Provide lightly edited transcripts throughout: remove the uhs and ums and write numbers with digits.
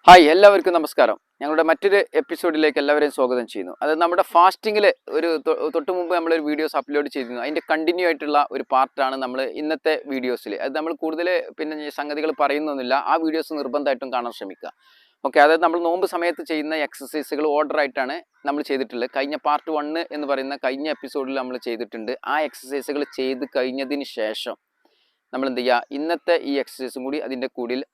Hi എല്ലാവർക്കും നമസ്കാരം. ഞങ്ങളുടെ മറ്റൊരു എപ്പിസോഡിലേക്ക് എല്ലാവരെയും സ്വാഗതം ചെയ്യുന്നു. അത് നമ്മുടെ ഫാസ്റ്റിങ്ങിൽ ഒരു തൊട്ട് മുമ്പ് നമ്മളൊരു വീഡിയോസ് അപ്ലോഡ് ചെയ്തിരുന്നു. അതിൻ്റെ കണ്ടിന്യൂ ആയിട്ടുള്ള ഒരു പാർട്ടാണ് നമ്മൾ ഇന്നത്തെ വീഡിയോസിൽ. അത് നമ്മൾ കൂടുതൽ പിന്നെ സംഗതികൾ പറയുന്നൊന്നുമില്ല. ആ വീഡിയോസ് നിർബന്ധമായിട്ടും കാണാൻ ശ്രമിക്കുക. ഓക്കെ, അതായത് നമ്മൾ നോമ്പ് സമയത്ത് ചെയ്യുന്ന എക്സസൈസുകൾ ഓർഡർ ആയിട്ടാണ് നമ്മൾ ചെയ്തിട്ടുള്ളത്. കഴിഞ്ഞ പാർട്ട് 1 എന്ന് പറയുന്ന കഴിഞ്ഞ എപ്പിസോഡിൽ നമ്മൾ ചെയ്തിട്ടുണ്ട്. ആ എക്സസൈസുകൾ ചെയ്ത് കഴിഞ്ഞതിന് ശേഷം നമ്മൾ എന്ത് ചെയ്യുക, ഇന്നത്തെ ഈ എക്സസൈസും കൂടി അതിൻ്റെ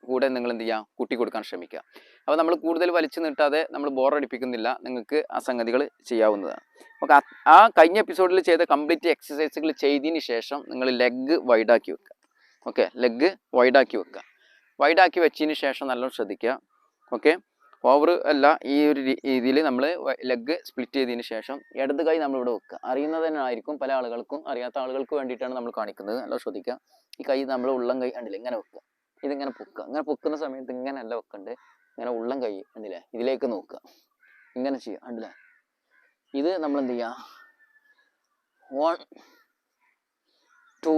കൂടെ നിങ്ങൾ എന്ത് ചെയ്യുക, കൂട്ടി കൊടുക്കാൻ ശ്രമിക്കുക. അപ്പോൾ നമ്മൾ കൂടുതൽ വലിച്ചു നീട്ടാതെ നമ്മൾ ബോറടിപ്പിക്കുന്നില്ല, നിങ്ങൾക്ക് ആ സംഗതികൾ ചെയ്യാവുന്നതാണ്. ഓക്കെ, ആ കഴിഞ്ഞ എപ്പിസോഡിൽ ചെയ്ത കംപ്ലീറ്റ് എക്സസൈസുകൾ ചെയ്തതിന് ശേഷം നിങ്ങൾ ലെഗ് വൈഡാക്കി വെക്കുക. ഓക്കെ, ലെഗ് വൈഡാക്കി വെക്കുക. വൈഡാക്കി വെച്ചതിന് ശേഷം നല്ലോണം ശ്രദ്ധിക്കുക. ഓക്കെ, ഓവർ അല്ല, ഈ ഒരു രീതിയിൽ നമ്മൾ ലെഗ് സ്പ്ലിറ്റ് ചെയ്തതിന് ശേഷം ഇടത് കൈ നമ്മളിവിടെ വെക്കുക. അറിയുന്നത് തന്നെ ആയിരിക്കും, പല ആളുകൾക്കും അറിയാത്ത ആളുകൾക്ക് വേണ്ടിയിട്ടാണ് നമ്മൾ കാണിക്കുന്നത്. നല്ല ശ്രദ്ധിക്കുക. ഈ കൈ നമ്മൾ ഉള്ളം കൈ കണ്ടില്ലേ, ഇങ്ങനെ വെക്കുക. ഇതിങ്ങനെ പൊക്കുക. ഇങ്ങനെ പൊക്കുന്ന സമയത്ത് ഇങ്ങനെയല്ല വെക്കണ്ട്, ഇങ്ങനെ ഉള്ളം കൈ കണ്ടില്ലേ ഇതിലേക്ക് നോക്കുക, ഇങ്ങനെ ചെയ്യുക. കണ്ടില്ലേ, ഇത് നമ്മൾ എന്ത് ചെയ്യുക, 1 2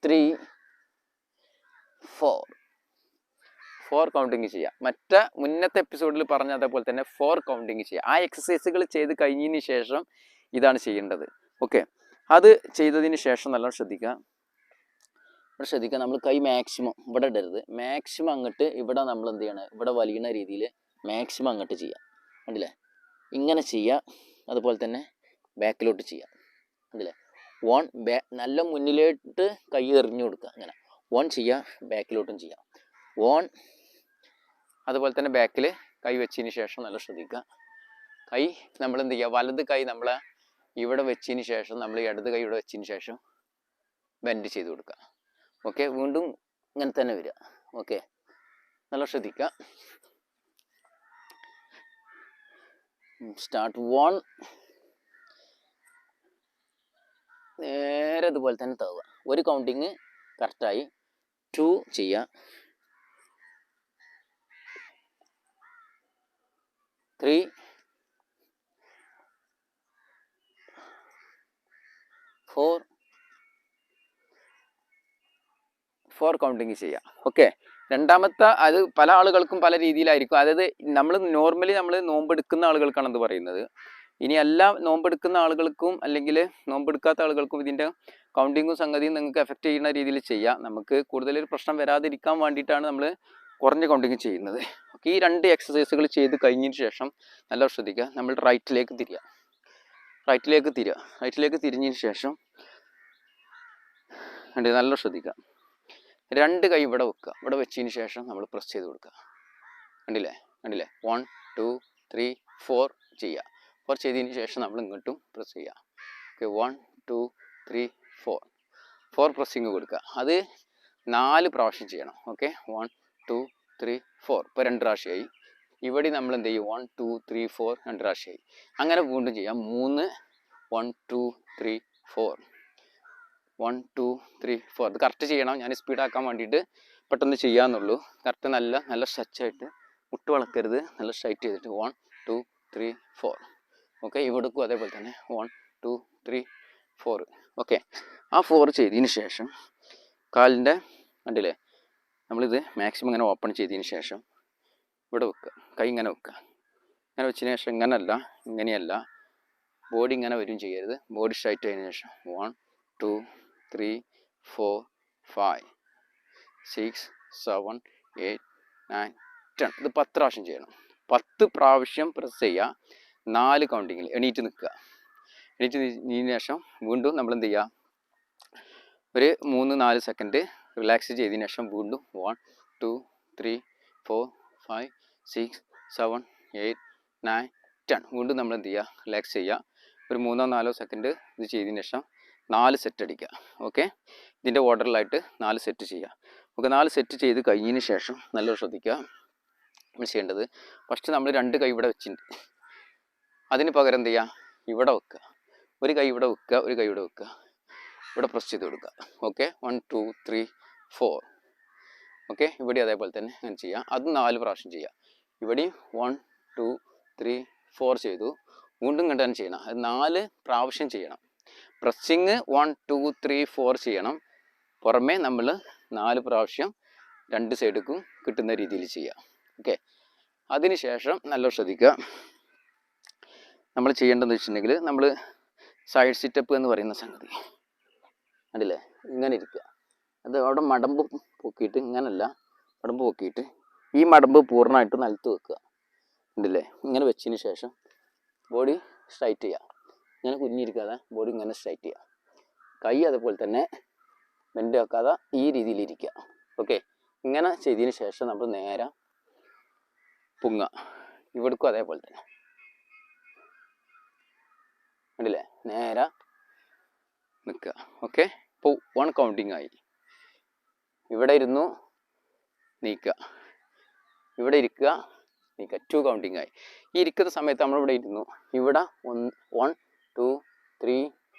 3 4 കൗണ്ടിങ് ചെയ്യുക. മറ്റേ മുന്നത്തെ എപ്പിസോഡിൽ പറഞ്ഞ അതേപോലെ തന്നെ 4 കൗണ്ടിങ് ചെയ്യുക. ആ എക്സസൈസുകൾ ചെയ്ത് കഴിഞ്ഞതിന് ശേഷം ഇതാണ് ചെയ്യേണ്ടത്. ഓക്കെ, അത് ചെയ്തതിന് ശേഷം നല്ലോണം ശ്രദ്ധിക്കുക. ഇവിടെ ശ്രദ്ധിക്കുക, നമ്മൾ കൈ മാക്സിമം ഇവിടെ ഇടരുത്. മാക്സിമം അങ്ങോട്ട് ഇവിടെ നമ്മൾ എന്ത് ചെയ്യണം, ഇവിടെ വലിയുന്ന രീതിയിൽ മാക്സിമം അങ്ങോട്ട് ചെയ്യുക. കണ്ടില്ലേ, ഇങ്ങനെ ചെയ്യുക. അതുപോലെ തന്നെ ബാക്കിലോട്ട് ചെയ്യുക. കണ്ടില്ലേ, 1 നല്ല മുന്നിലോട്ട് കൈ എറിഞ്ഞു കൊടുക്കുക. അങ്ങനെ 1 ചെയ്യുക, ബാക്കിലോട്ടും ചെയ്യുക. 1 അതുപോലെ തന്നെ ബാക്കിൽ കൈ വെച്ചതിന് ശേഷം നല്ല ശ്രദ്ധിക്കുക. കൈ നമ്മൾ എന്ത് ചെയ്യുക, വലത് കൈ നമ്മൾ ഇവിടെ വെച്ചതിന് ശേഷം നമ്മൾ ഇടത് കൈ ഇവിടെ വെച്ചതിന് ശേഷം ബെൻഡ് ചെയ്ത് കൊടുക്കുക. ഓക്കെ, വീണ്ടും ഇങ്ങനെ തന്നെ വരിക. ഓക്കെ, നല്ല ശ്രദ്ധിക്കുക. സ്റ്റാർട്ട്. 1 നേരെ ഇതുപോലെ തന്നെ താവുക. ഒരു കൗണ്ടിങ് കറക്റ്റായി. 2 ചെയ്യുക. 3 4 കൗണ്ടിങ് ചെയ്യുക. ഓക്കെ, രണ്ടാമത്തെ അത് പല ആളുകൾക്കും പല രീതിയിലായിരിക്കും. അതായത് നമ്മൾ നോർമലി നമ്മൾ നോമ്പെടുക്കുന്ന ആളുകൾക്കാണ് ഇത് പറയുന്നത്. ഇനി എല്ലാം നോമ്പെടുക്കുന്ന ആളുകൾക്കും അല്ലെങ്കിൽ നോമ്പെടുക്കാത്ത ആളുകൾക്കും ഇതിൻ്റെ കൗണ്ടിങ്ങും സംഗതിയും നിങ്ങൾക്ക് എഫക്റ്റ് ചെയ്യുന്ന രീതിയിൽ ചെയ്യാം. നമുക്ക് കൂടുതലൊരു പ്രശ്നം വരാതിരിക്കാൻ വേണ്ടിയിട്ടാണ് നമ്മൾ കുറഞ്ഞ കൗണ്ടിങ് ചെയ്യുന്നത്. ഓക്കെ, ഈ 2 എക്സസൈസുകൾ ചെയ്ത് കഴിഞ്ഞതിന് ശേഷം നല്ല ശ്രദ്ധിക്കുക. നമ്മൾ റൈറ്റിലേക്ക് തിരിയുക. റൈറ്റിലേക്ക് തിരിഞ്ഞതിന് ശേഷം നല്ല ശ്രദ്ധിക്കുക. 2 കൈ ഇവിടെ വെക്കുക. ഇവിടെ വെച്ചതിന് ശേഷം നമ്മൾ പ്രസ് ചെയ്ത് കൊടുക്കുക. കണ്ടില്ലേ 1 2 3 4 ചെയ്യുക. 4 ചെയ്തതിന് ശേഷം നമ്മൾ ഇങ്ങോട്ടും പ്രസ് ചെയ്യുക. ഓക്കെ, 1 2 3 4 പ്രസ്സിങ് കൊടുക്കുക. അത് 4 പ്രാവശ്യം ചെയ്യണം. ഓക്കെ, 1 2 3 4 ഇപ്പോൾ 2 പ്രാവശ്യമായി. ഇവിടെ നമ്മൾ എന്ത് ചെയ്യും, 1 2 3 4 2 പ്രാവശ്യമായി. അങ്ങനെ വീണ്ടും ചെയ്യാം. 3 1 2 3 4 1 2 3 4. ഇത് കറക്റ്റ് ചെയ്യണം. ഞാൻ സ്പീഡാക്കാൻ വേണ്ടിയിട്ട് പെട്ടെന്ന് ചെയ്യാമെന്നുള്ളൂ. കറക്റ്റ് നല്ല സ്ട്രെച്ചായിട്ട് മുട്ട് വളക്കരുത്, നല്ല സ്ട്രൈറ്റ് ചെയ്തിട്ട് 1 2 3 4. ഓക്കെ, ഇവിടേക്കും അതേപോലെ തന്നെ 1 2 3 4. ഓക്കെ, ആ 4 ചെയ്തതിന് ശേഷം കാലിൻ്റെ കണ്ടില്ലേ, നമ്മളിത് മാക്സിമം ഇങ്ങനെ ഓപ്പൺ ചെയ്തതിന് ശേഷം ഇവിടെ വെക്കുക. കൈ ഇങ്ങനെ വെക്കുക. ഇങ്ങനെ വെച്ചതിന് ശേഷം ഇങ്ങനെയല്ല, ബോഡി ഇങ്ങനെ വരും ചെയ്യരുത്. ബോഡി സ്ട്രൈറ്റ് ആയതിനു ശേഷം 1 2 3 4 5 6 7 8 9 10. ഇത് 10 പ്രാവശ്യം ചെയ്യണം. 10 പ്രാവശ്യം പ്രസ് ചെയ്യുക. 4 കൗണ്ടിങ്ങിൽ എണീറ്റ് നിൽക്കുക. എണീറ്റ് നിന്നതിന് ശേഷം വീണ്ടും നമ്മൾ എന്ത് ചെയ്യുക, ഒരു 3-4 സെക്കൻഡ് റിലാക്സ് ചെയ്തതിന് ശേഷം വീണ്ടും 1 2 3 4 5 6 7 8 9 10. വീണ്ടും നമ്മൾ എന്ത് ചെയ്യുക, റിലാക്സ് ചെയ്യുക. ഒരു 3-4 സെക്കൻഡ് ഇത് ചെയ്തതിന് ശേഷം 4 സെറ്റ് അടിക്കുക. ഓക്കെ, ഇതിൻ്റെ ഓർഡറിലായിട്ട് 4 സെറ്റ് ചെയ്യുക. ഓക്കെ, 4 സെറ്റ് ചെയ്ത് കഴിഞ്ഞതിന് ശേഷം നല്ലോണം ശ്രദ്ധിക്കുക. നമ്മൾ ചെയ്യേണ്ടത് ഫസ്റ്റ് നമ്മൾ 2 കൈ ഇവിടെ വെച്ചിട്ടുണ്ട്. അതിന് പകരം എന്ത് ചെയ്യുക, ഇവിടെ വെക്കുക. ഒരു കൈ ഇവിടെ വെക്കുക, ഒരു കൈ ഇവിടെ വെക്കുക. ഇവിടെ പ്രസ് ചെയ്ത് കൊടുക്കുക. ഓക്കെ, 1 2 3 4. ഓക്കെ, ഇവിടെ അതേപോലെ തന്നെ അങ്ങനെ ചെയ്യുക. അത് 4 പ്രാവശ്യം ചെയ്യുക. ഇവിടെയും 1 2 3 4 ചെയ്തു. വീണ്ടും കണ്ട് തന്നെ ചെയ്യണം. അത് 4 പ്രാവശ്യം ചെയ്യണം. പ്രസ്സിങ് 1 2 3 4 ചെയ്യണം. പുറമേ നമ്മൾ 4 പ്രാവശ്യം രണ്ട് സൈഡിലും കിട്ടുന്ന രീതിയിൽ ചെയ്യുക. ഓക്കെ, അതിനുശേഷം നല്ല ശ്രദ്ധിക്കുക. നമ്മൾ ചെയ്യേണ്ടതെന്ന് വെച്ചിട്ടുണ്ടെങ്കിൽ നമ്മൾ സൈഡ് സിറ്റപ്പ് എന്ന് പറയുന്ന സംഗതി കണ്ടില്ലേ, ഇങ്ങനെ ഇരിക്കുക. അത് അവിടെ മടമ്പ് പൊക്കിയിട്ട്, ഇങ്ങനല്ല, മടമ്പ് പൊക്കിയിട്ട് ഈ മടമ്പ് പൂർണ്ണമായിട്ട് നിലത്ത് വെക്കുക. കണ്ടില്ലേ, ഇങ്ങനെ വെച്ചതിന് ശേഷം ബോഡി സ്ട്രൈറ്റ് ചെയ്യുക. ഇങ്ങനെ കുഞ്ഞിരിക്കാതെ ബോഡി ഇങ്ങനെ സ്ട്രൈറ്റ് ചെയ്യുക. കൈ അതുപോലെ തന്നെ ബെൻഡ് വെക്കാതെ ഈ രീതിയിൽ ഇരിക്കുക. ഓക്കെ, ഇങ്ങനെ ചെയ്തതിന് ശേഷം നമ്മൾ നേരെ പൊങ്ങുക. ഇവിടേക്കും അതേപോലെ തന്നെ കണ്ടില്ലേ, നേരെ നിൽക്കുക. ഓക്കെ, ഇപ്പോൾ 1 കൗണ്ടിങ് ആയി. ഇവിടെ ഇരുന്നു നീക്കുക, ഇവിടെ ഇരിക്കുക, നീക്കുക. 2 കൗണ്ടിങ് ആയി. ഈ ഇരിക്കുന്ന സമയത്ത് നമ്മളിവിടെ ഇരുന്നു, ഇവിടെ 1 2 3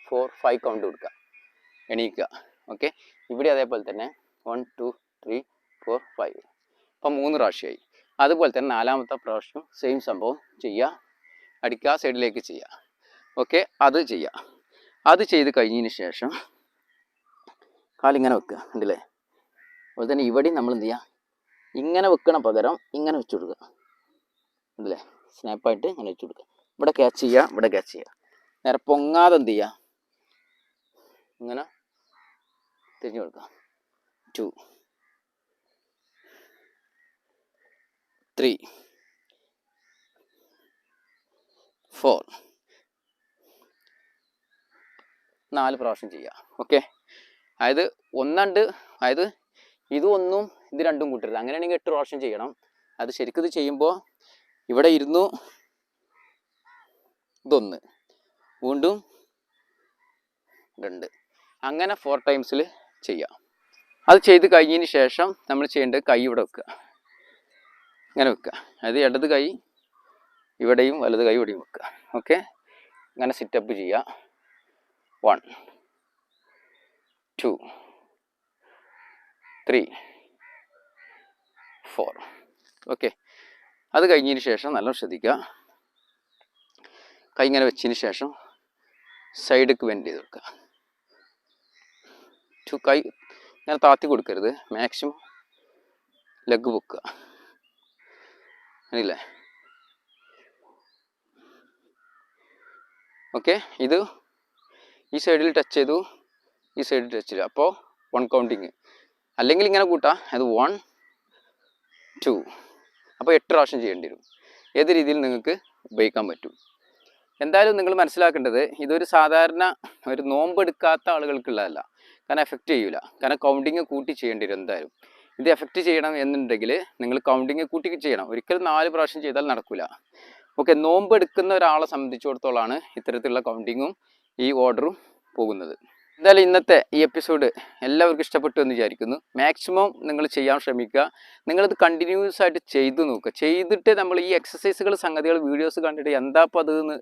4 5 കൗണ്ട് കൊടുക്കുക, എണീക്കുക. ഓക്കെ, ഇവിടെ അതേപോലെ തന്നെ 1 2 3 4 5. അപ്പം 3 പ്രാവശ്യമായി. അതുപോലെ തന്നെ 4ാമത്തെ പ്രാവശ്യം സെയിം സംഭവം ചെയ്യുക, അടിക്കുക, സൈഡിലേക്ക് ചെയ്യുക. ഓക്കെ, അത് ചെയ്യുക. അത് ചെയ്ത് കഴിഞ്ഞതിന് ശേഷം കാലിങ്ങനെ വെക്കുക. കണ്ടില്ലേ, അതുപോലെ തന്നെ ഇവിടെയും നമ്മൾ എന്ത് ചെയ്യുക, ഇങ്ങനെ വെക്കണ പകരം ഇങ്ങനെ വെച്ച് കൊടുക്കുക. കണ്ടില്ലേ, സ്നാപ്പായിട്ട് ഇങ്ങനെ വെച്ച് കൊടുക്കുക. ഇവിടെ ക്യാച്ച് ചെയ്യുക, ഇവിടെ ക്യാച്ച് ചെയ്യുക. നേരെ പൊങ്ങാതെ എന്ത് ചെയ്യുക, ഇങ്ങനെ തിരിഞ്ഞു കൊടുക്കുക. 2 3 4 4 പ്രാവശ്യം ചെയ്യുക. ഓക്കെ, അതായത് അതായത് ഇത് 1ഉം ഇത് 2ഉം കൂട്ടരുത്. അങ്ങനെയാണെങ്കിൽ 8 പ്രാവശ്യം ചെയ്യണം. അത് ശരിക്കും ഇത് ചെയ്യുമ്പോൾ ഇവിടെ ഇരുന്നു, ഇതൊന്ന്, വീണ്ടും 2, അങ്ങനെ 4 ടൈംസിൽ ചെയ്യാം. അത് ചെയ്ത് കഴിഞ്ഞതിന് ശേഷം നമ്മൾ ചെയ്യേണ്ടത് കൈ ഇവിടെ വെക്കുക, ഇങ്ങനെ വെക്കുക. അതായത് ഇടത് കൈ ഇവിടെയും വലത് കൈ ഇവിടെയും വെക്കുക. ഓക്കെ, അങ്ങനെ സിറ്റപ്പ് ചെയ്യുക. 1 2 3 4. ഓക്കെ, അത് കഴിഞ്ഞതിന് ശേഷം നല്ല ശ്രദ്ധിക്കുക. കൈ ഇങ്ങനെ വെച്ചതിന് ശേഷം സൈഡിലേക്ക് വെൻഡ് ചെയ്ത് കൊടുക്കുക. കൈ ഇങ്ങനെ താത്തി കൊടുക്കരുത്, മാക്സിമം ലെഗ് പൊക്കുക. അറിയില്ലേ? ഓക്കെ, ഇത് ഈ സൈഡിൽ ടച്ച് ചെയ്തു, ഈ സൈഡിൽ ടച്ച് ചെയ്തു. അപ്പോൾ 1 കൗണ്ടിങ്. അല്ലെങ്കിൽ ഇങ്ങനെ കൂട്ടാം, അത് 1 2. അപ്പോൾ 8 പ്രാവശ്യം ചെയ്യേണ്ടി വരും. ഏത് രീതിയിൽ നിങ്ങൾക്ക് ഉപയോഗിക്കാൻ പറ്റും. എന്തായാലും നിങ്ങൾ മനസ്സിലാക്കേണ്ടത്, ഇതൊരു സാധാരണ ഒരു നോമ്പെടുക്കാത്ത ആളുകൾക്കുള്ളതല്ല. കാരണം എഫക്റ്റ് ചെയ്യൂല. കാരണം കൗണ്ടിങ് കൂട്ടി ചെയ്യേണ്ടി വരും എന്തായാലും. ഇത് എഫക്റ്റ് ചെയ്യണം എന്നുണ്ടെങ്കിൽ നിങ്ങൾ കൗണ്ടിങ് കൂട്ടി ചെയ്യണം. ഒരിക്കലും 4 പ്രാവശ്യം ചെയ്താൽ നടക്കില്ല. ഓക്കെ, നോമ്പെടുക്കുന്ന ഒരാളെ സംബന്ധിച്ചിടത്തോളമാണ് ഇത്തരത്തിലുള്ള കൗണ്ടിങ്ങും ഈ ഓർഡറും പോകുന്നത്. എന്തായാലും ഇന്നത്തെ ഈ എപ്പിസോഡ് എല്ലാവർക്കും ഇഷ്ടപ്പെട്ടു എന്ന് വിചാരിക്കുന്നു. മാക്സിമം നിങ്ങൾ ചെയ്യാൻ ശ്രമിക്കുക. നിങ്ങളിത് കണ്ടിന്യൂസ് ആയിട്ട് ചെയ്തു നോക്കുക. ചെയ്തിട്ട് നമ്മൾ ഈ എക്സസൈസുകൾ, സംഗതികൾ, വീഡിയോസ് കണ്ടിട്ട് എന്താപ്പോൾ അതെന്ന്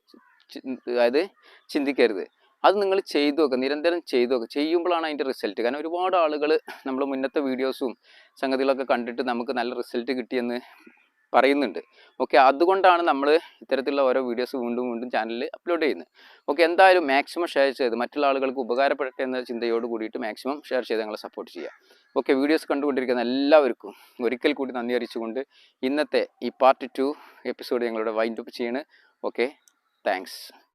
അതായത് ചിന്തിക്കരുത്. അത് നിങ്ങൾ ചെയ്തു നോക്കുക, നിരന്തരം ചെയ്തു നോക്കുക. ചെയ്യുമ്പോഴാണ് അതിൻ്റെ റിസൾട്ട്. കാരണം ഒരുപാട് ആളുകൾ നമ്മൾ മുന്നത്തെ വീഡിയോസും സംഗതികളൊക്കെ കണ്ടിട്ട് നമുക്ക് നല്ല റിസൾട്ട് കിട്ടിയെന്ന് പറയുന്നുണ്ട്. ഓക്കെ, അതുകൊണ്ടാണ് നമ്മൾ ഇത്തരത്തിലുള്ള ഓരോ വീഡിയോസ് വീണ്ടും വീണ്ടും ചാനലിൽ അപ്ലോഡ് ചെയ്യുന്നത്. ഓക്കെ, എന്തായാലും മാക്സിമം ഷെയർ ചെയ്ത് മറ്റുള്ള ആളുകൾക്ക് ഉപകാരപ്പെടട്ടെ എന്ന ചിന്തയോട് കൂടിയിട്ട് മാക്സിമം ഷെയർ ചെയ്ത് ഞങ്ങളെ സപ്പോർട്ട് ചെയ്യുക. ഓക്കെ, വീഡിയോസ് കണ്ടുകൊണ്ടിരിക്കുന്ന എല്ലാവർക്കും ഒരിക്കൽ കൂടി നന്ദി അറിയിച്ചുകൊണ്ട് ഇന്നത്തെ ഈ പാർട്ട് 2 എപ്പിസോഡ് ഞങ്ങളുടെ വൈൻഡ് അപ്പ് ചെയ്യാണ്. Okay, thanks.